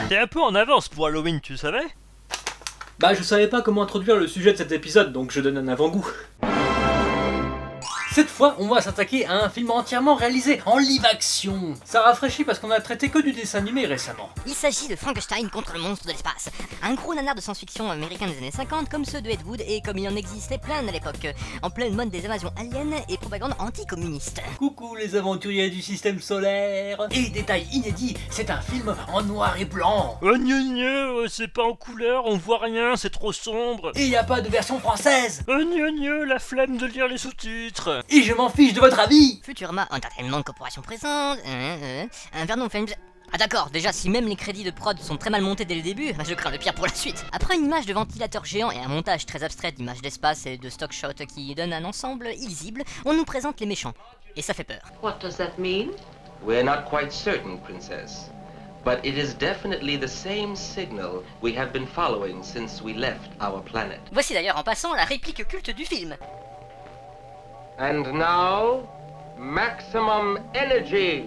T'es un peu en avance pour Halloween, tu savais? Bah, je savais pas comment introduire le sujet de cet épisode, donc je donne un avant-goût. Cette fois, on va s'attaquer à un film entièrement réalisé en live-action. Ça rafraîchit parce qu'on a traité que du dessin animé récemment. Il s'agit de Frankenstein contre le monstre de l'espace. Un gros nanar de science-fiction américain des années 50 comme ceux de Ed Wood et comme il en existait plein à l'époque. En pleine mode des invasions aliens et propagande anticommuniste. Coucou les aventuriers du système solaire. Et détail inédit, c'est un film en noir et blanc. Oh c'est pas en couleur, on voit rien, c'est trop sombre. Et y a pas de version française. Oh la flemme de lire les sous-titres. Et je m'en fiche de votre avis. Futurama Entertainment Corporation présente. Vernon Films. Ah d'accord, déjà si même les crédits de prod sont très mal montés dès le début, je crains le pire pour la suite. Après une image de ventilateur géant et un montage très abstrait d'images d'espace et de stock shots qui donnent un ensemble illisible, on nous présente les méchants. Et ça fait peur. What does that mean? We're not quite certain, Princess. But it is definitely the same signal we have been following since we left our planet. Voici d'ailleurs en passant la réplique culte du film. And now, maximum energy.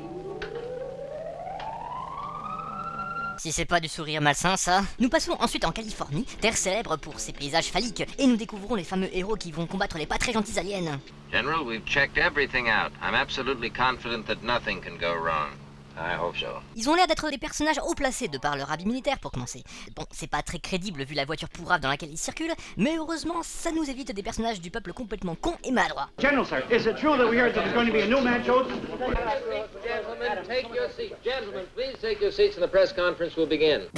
Si c'est pas du sourire malsain, ça. Nous passons ensuite en Californie, terre célèbre pour ses paysages phalliques, et nous découvrons les fameux héros qui vont combattre les pas très gentils aliens. General, we've checked everything out. I'm absolutely confident that nothing can go wrong. I hope so. Ils ont l'air d'être des personnages haut placés de par leur habit militaire pour commencer. Bon, c'est pas très crédible vu la voiture pourrave dans laquelle ils circulent, mais heureusement, ça nous évite des personnages du peuple complètement cons et maladroits. General, sir, is it true that we heard that there's going to be a new man chosen? Gentlemen, take your seats. Gentlemen, please take your seats and the press conference will begin.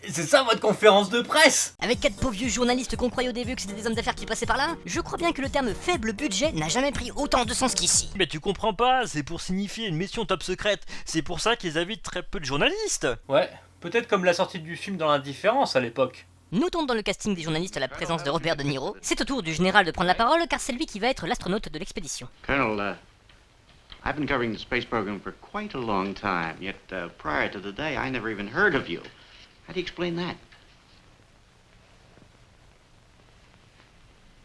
C'est ça votre conférence de presse? Avec 4 pauvres vieux journalistes qu'on croyait au début que c'était des hommes d'affaires qui passaient par là, je crois bien que le terme faible budget n'a jamais pris autant de sens qu'ici. Mais tu comprends pas, c'est pour signifier une mission top secrète. C'est pour ça qu'ils invitent très peu de journalistes. Ouais, peut-être comme la sortie du film dans l'Indifférence à l'époque. Notons dans le casting des journalistes la présence de Robert De Niro. C'est au tour du général de prendre la parole car c'est lui qui va être l'astronaute de l'expédition. Colonel, I've been covering the space program for quite a long time, yet prior to today I never even heard of you. How do you explain that?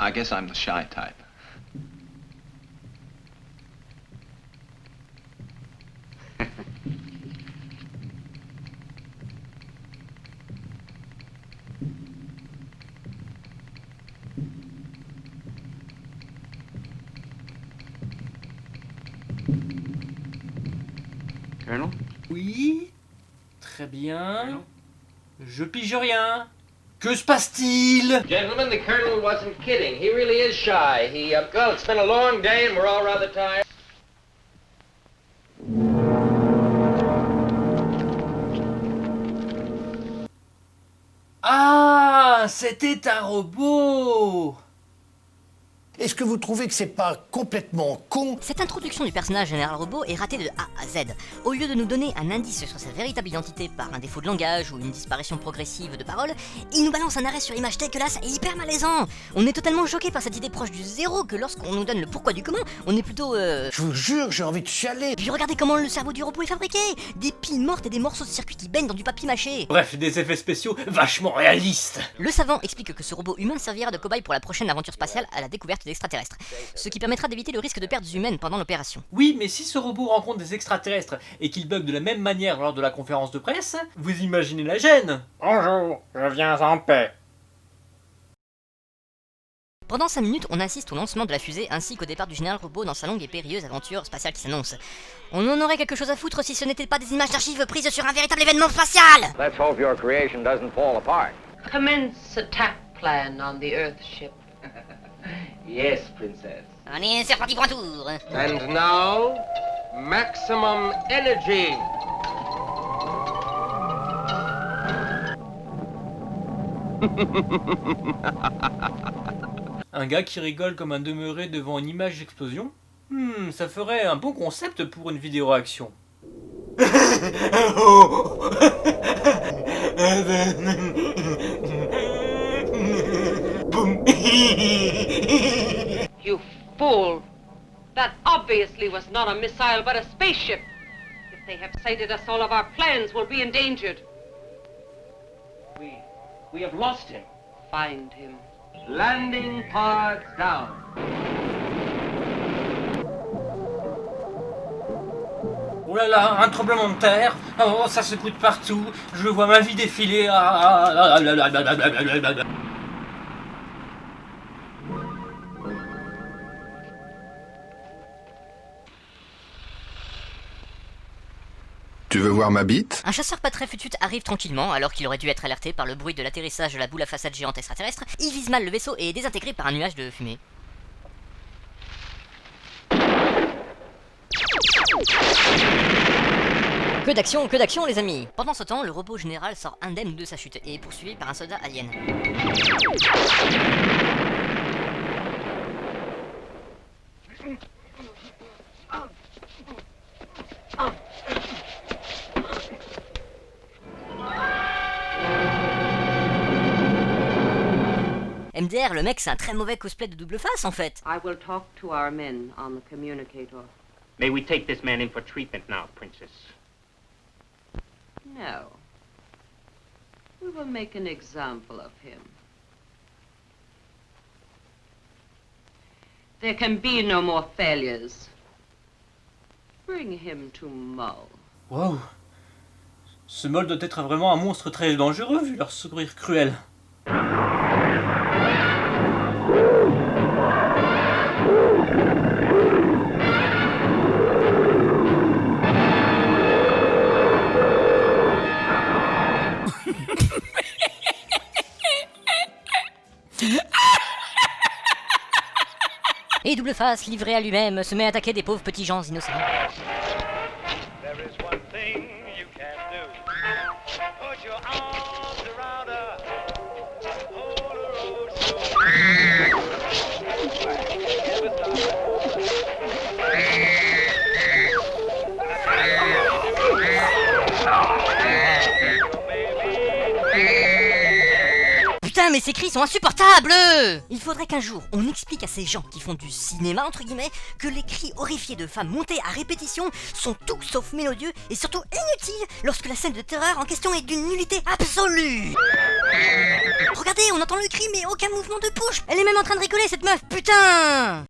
I guess I'm the shy type. Colonel? Oui. Très bien. Je pige rien. Que se passe-t-il? Gentlemen, the Colonel wasn't kidding. He really is shy. Well, it's been a long day and we're all rather tired. Ah, c'était un robot. Est-ce que vous trouvez que c'est pas complètement con? Cette introduction du personnage Général Robot est ratée de A à Z. Au lieu de nous donner un indice sur sa véritable identité par un défaut de langage ou une disparition progressive de parole, il nous balance un arrêt sur image dégueulasse et hyper malaisant. On est totalement choqué par cette idée proche du zéro que lorsqu'on nous donne le pourquoi du comment, on est plutôt Je vous jure, j'ai envie de chialer. Puis regardez comment le cerveau du robot est fabriqué. Des piles mortes et des morceaux de circuit qui baignent dans du papier mâché. Bref, des effets spéciaux vachement réalistes. Le savant explique que ce robot humain servira de cobaye pour la prochaine aventure spatiale à la découverte d'extraterrestres, ce qui permettra d'éviter le risque de pertes humaines pendant l'opération. Oui, mais si ce robot rencontre des extraterrestres et qu'il bug de la même manière lors de la conférence de presse, vous imaginez la gêne. Bonjour, je viens en paix. Pendant 5 minutes, on assiste au lancement de la fusée ainsi qu'au départ du général Robot dans sa longue et périlleuse aventure spatiale qui s'annonce. On en aurait quelque chose à foutre si ce n'était pas des images d'archives prises sur un véritable événement spatial. Let's hope your creation doesn't fall apart. Commence attack plan on the Earthship. Yes, Princess. Allez, c'est reparti pour un tour. And now, maximum energy. Un gars qui rigole comme un demeuré devant une image d'explosion? Ça ferait un bon concept pour une vidéo réaction. You fool! That obviously was not a missile but a spaceship. If they have sighted us, all of our plans will be endangered. We have lost him. Find him. Landing pods down. Oh là là, un tremblement de terre. Oh, ça secoue de partout. Je vois ma vie défiler. Tu veux voir ma bite? Un chasseur pas très futut arrive tranquillement alors qu'il aurait dû être alerté par le bruit de l'atterrissage de la boule à façade géante extraterrestre. Il vise mal le vaisseau et est désintégré par un nuage de fumée. Que d'action les amis! Pendant ce temps, le robot général sort indemne de sa chute et est poursuivi par un soldat alien. MDR, le mec, c'est un très mauvais cosplay de double face en fait. I will talk to our men on the communicator. May we take this man in for treatment now, Princess? No. We will make an example of him. There can be no more failures. Bring him to Mull. Wow. Ce Mull doit être vraiment un monstre très dangereux vu leur sourire cruel. Et double face, livré à lui-même, se met à attaquer des pauvres petits gens innocents. Putain, mais ces cris sont insupportables! Il faudrait qu'un jour, on explique à ces gens qui font du cinéma, entre guillemets, que les cris horrifiés de femmes montées à répétition sont tout sauf mélodieux et surtout inutiles lorsque la scène de terreur en question est d'une nullité absolue! Regardez, on entend le cri mais aucun mouvement de bouche! Elle est même en train de rigoler cette meuf, putain!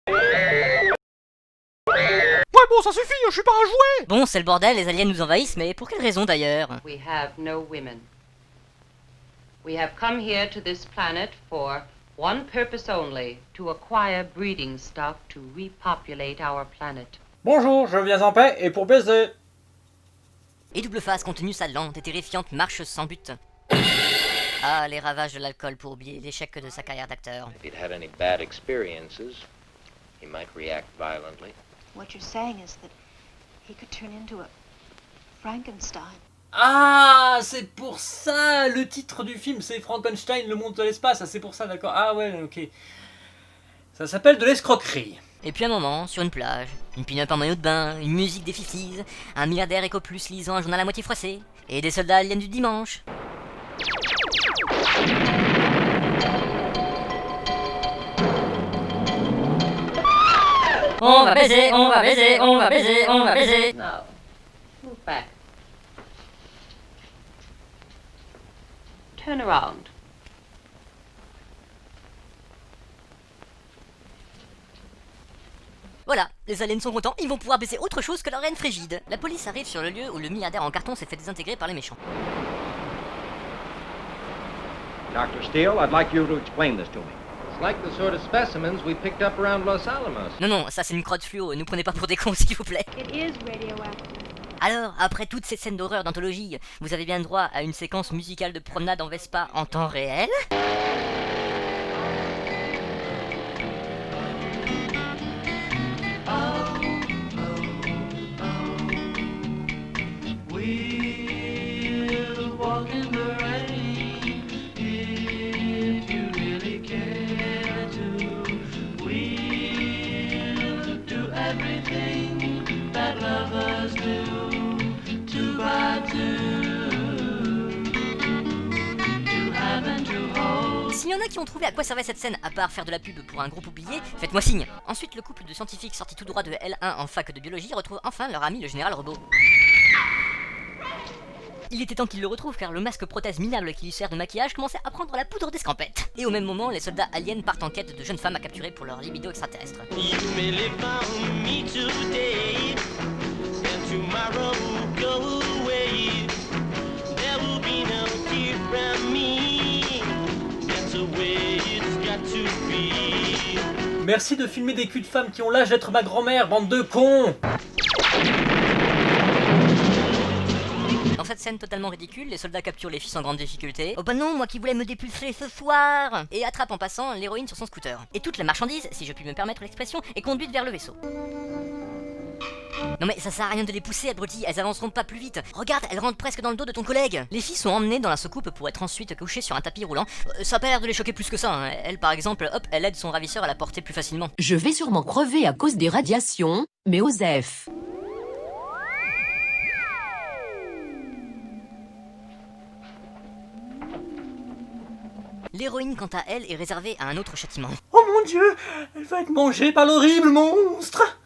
Ouais bon ça suffit, je suis pas un jouet. Bon, c'est le bordel, les aliens nous envahissent, mais pour quelle raison d'ailleurs? We have no women. We have come here to this planet for one purpose only, to acquire breeding stock to repopulate our planet. Bonjour, je viens en paix et pour baiser. Et double face continue sa lente et terrifiante marche sans but. Ah, les ravages de l'alcool pour oublier l'échec de sa carrière d'acteur. If he'd had any bad experiences, he might react violently. What you're saying is that he could turn into a Frankenstein. Ah, c'est pour ça le titre du film, c'est Frankenstein, le monde de l'espace. Ah, c'est pour ça, d'accord. Ah ouais, ok. Ça s'appelle de l'escroquerie. Et puis un moment, sur une plage, une pin-up en maillot de bain, une musique des 50s, un milliardaire éco-plus lisant un journal à moitié froissé, et des soldats aliens du dimanche. On va baiser, on va baiser, on va baiser, on va baiser. Now, move back. Turn around. Voilà, les aliens sont contents, ils vont pouvoir baiser autre chose que leur reine frigide. La police arrive sur le lieu où le milliardaire en carton s'est fait désintégrer par les méchants. Dr. Steele, I'd like you to explain this to me. It's like the sort of specimens we picked up around Los Alamos. Non, ça c'est une crotte fluo, ne prenez pas pour des cons s'il vous plaît. It is radioactive. Alors, après toutes ces scènes d'horreur d'anthologie, vous avez bien droit à une séquence musicale de promenade en Vespa en temps réel? S'il y en a qui ont trouvé à quoi servait cette scène à part faire de la pub pour un groupe oublié, faites-moi signe. Ensuite, le couple de scientifiques sortis tout droit de L1 en fac de biologie retrouve enfin leur ami le général robot. Il était temps qu'il le retrouve car le masque prothèse minable qui lui sert de maquillage commençait à prendre la poudre d'escampette. Et au même moment, les soldats aliens partent en quête de jeunes femmes à capturer pour leur libido extraterrestre. Merci de filmer des culs de femmes qui ont l'âge d'être ma grand-mère, bande de cons! Dans cette scène totalement ridicule, les soldats capturent les filles sans grande difficulté. Oh bah non, moi qui voulais me dépulser ce soir! Et attrapent en passant l'héroïne sur son scooter. Et toute la marchandise, si je puis me permettre l'expression, est conduite vers le vaisseau. Non mais ça sert à rien de les pousser, abrutis, elles avanceront pas plus vite. Regarde, elles rentrent presque dans le dos de ton collègue. Les filles sont emmenées dans la soucoupe pour être ensuite couchées sur un tapis roulant. Ça a pas l'air de les choquer plus que ça, hein. Elle par exemple, hop, elle aide son ravisseur à la porter plus facilement. Je vais sûrement crever à cause des radiations, mais Osef. L'héroïne, quant à elle, est réservée à un autre châtiment. Oh mon dieu, elle va être mangée par l'horrible monstre!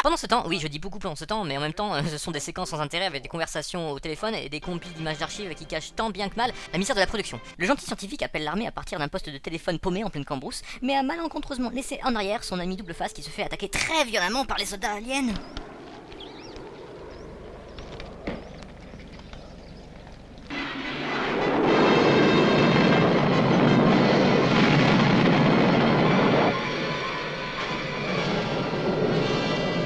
Pendant ce temps, oui je dis beaucoup pendant ce temps, mais en même temps ce sont des séquences sans intérêt avec des conversations au téléphone et des compiles d'images d'archives qui cachent tant bien que mal la misère de la production. Le gentil scientifique appelle l'armée à partir d'un poste de téléphone paumé en pleine cambrousse, mais a malencontreusement laissé en arrière son ami double face qui se fait attaquer très violemment par les soldats aliens.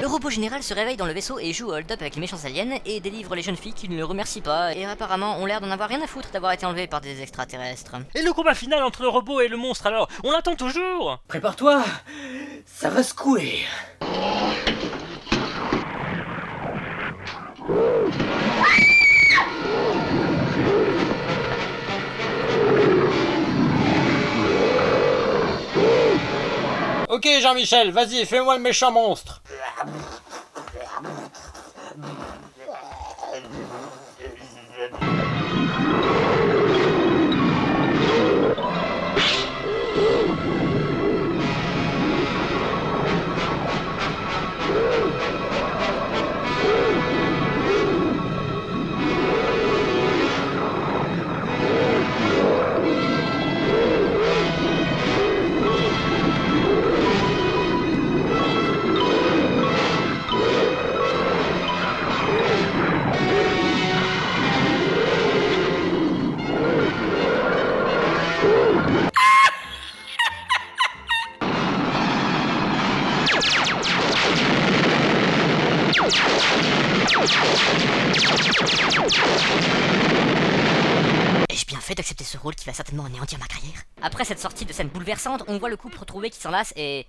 Le robot général se réveille dans le vaisseau et joue au hold-up avec les méchants aliens et délivre les jeunes filles qui ne le remercient pas et apparemment ont l'air d'en avoir rien à foutre d'avoir été enlevées par des extraterrestres. Et le combat final entre le robot et le monstre alors? On l'attend toujours! Prépare-toi, ça va secouer. Ok Jean-Michel, vas-y, fais-moi le méchant monstre. Ai-je bien fait d'accepter ce rôle qui va certainement anéantir ma carrière? Après cette sortie de scène bouleversante, on voit le couple retrouvé qui s'enlace et...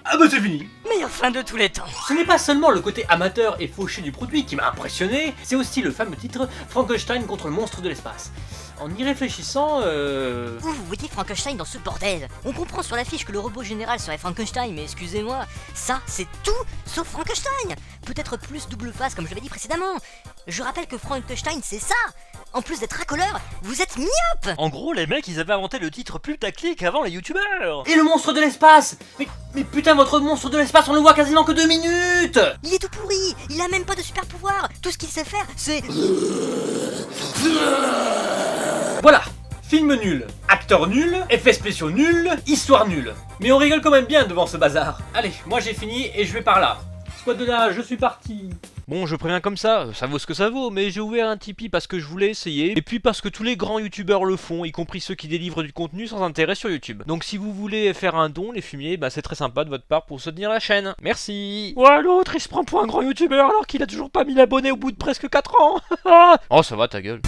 Ah bah c'est fini. Meilleure fin de tous les temps. Ce n'est pas seulement le côté amateur et fauché du produit qui m'a impressionné, c'est aussi le fameux titre Frankenstein contre le monstre de l'espace. En y réfléchissant, Où vous voyez Frankenstein dans ce bordel? On comprend sur l'affiche que le robot général serait Frankenstein, mais excusez-moi, ça c'est tout sauf Frankenstein. Peut-être plus double face comme je l'avais dit précédemment. Je rappelle que Frankenstein c'est ça. En plus d'être racoleur, vous êtes myope. En gros, les mecs, ils avaient inventé le titre putaclic avant les youtubeurs. Et le monstre de l'espace! Mais putain, votre monstre de l'espace, on le voit quasiment que 2 minutes! Il est tout pourri, il a même pas de super pouvoir. Tout ce qu'il sait faire, c'est... Voilà, film nul, acteur nul, effets spéciaux nuls, histoire nulle. Mais on rigole quand même bien devant ce bazar. Allez, moi j'ai fini et je vais par là. Squad de là, je suis parti. Bon, je préviens comme ça vaut ce que ça vaut, mais j'ai ouvert un Tipeee parce que je voulais essayer, et puis parce que tous les grands youtubeurs le font, y compris ceux qui délivrent du contenu sans intérêt sur YouTube. Donc si vous voulez faire un don, les fumiers, bah c'est très sympa de votre part pour soutenir la chaîne. Merci. Ouais, l'autre, il se prend pour un grand youtubeur alors qu'il a toujours pas 1000 abonnés au bout de presque 4 ans. Oh, ça va, ta gueule.